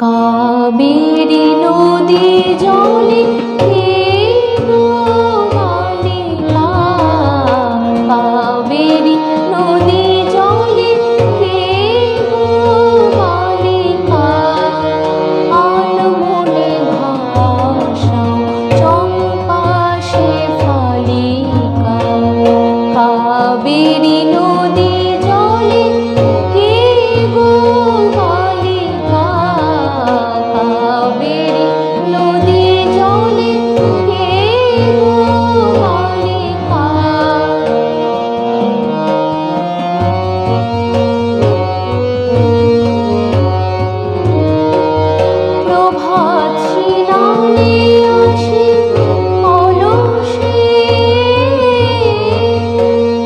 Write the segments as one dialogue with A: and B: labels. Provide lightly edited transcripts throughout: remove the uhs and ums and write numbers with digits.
A: কাবেরী নদী জলে কে গো বালিকা, কাবেরী নদী জলে কে গো বালিকা, আনমনে ভাষাও চম্পা শেফালিকা। কাবেরী নদী জলে কে গো বালিকা, কাবেরী নদী জলে কে গো বালিকা। প্রভাত সিনানে আসে অলসে,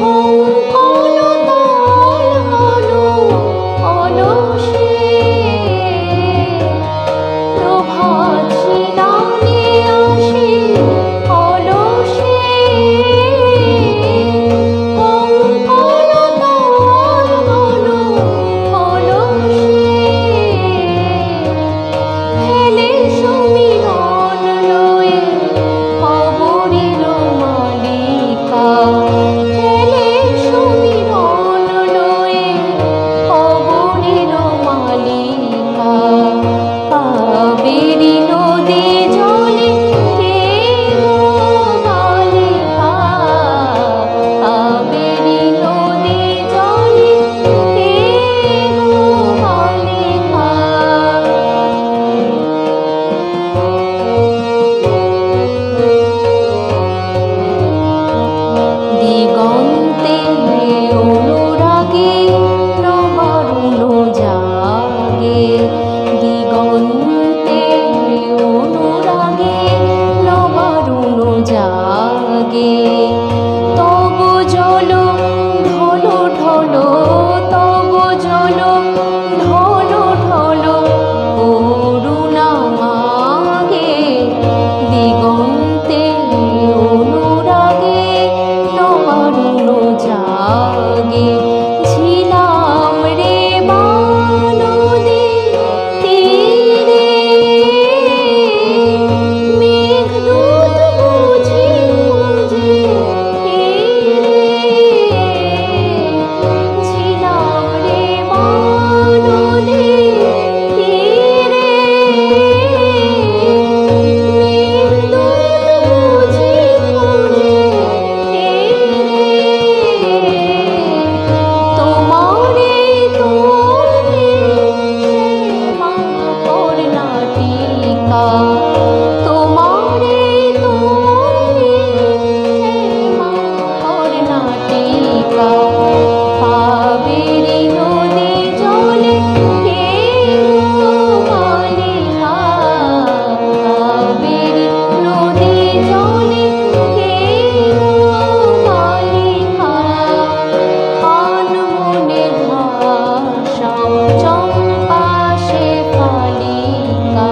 A: কঙ্কণ তাল হলো অলসে। প্রভাত সিনানে আসে অলসে, কঙ্কণ তাল হলো অলসে। হেলে সমীরণ লয়ে কবরীর মালিকা, হেলে সমীরণ লয়ে কবরীর মালিকা। কাবেরী নদী জলে কে গো বালিকা, কাবেরী নদী জলে কে গো বালিকা। দিগন্তে অনুরাগে নবারুণ জাগে, দিগন্তে অনুরাগে নবারুণ জাগে। তব জল ঢলো ঢলো, তব জল ঢলো ঢলো করুণা মাগে, দিগন্তে অনুরাগে নবারুণ জাগে। ছিলাম রে বানদী তীরে, মেঘদূত বুঝি খুঁজে ফিরে। ছিলাম রে বানদী তীরে, মেঘদূত বুঝি খুঁজে ফিরে। তোমারে তুমি শ্যামা কর্ণাটিকা, তোমারে তুমি শ্যামা কর্ণাটিকা। কাবেরী নদী জলে কে গো বালিকা, কাবেরী নদী জলে কে গো বালিকা। আনমনে ভাষাও চম্পা শেফালিকা।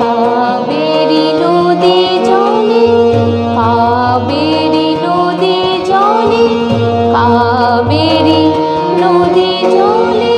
A: কাবেরী নদী জলে, কাবেরী নদী জলে, কাবেরী নদী জলে।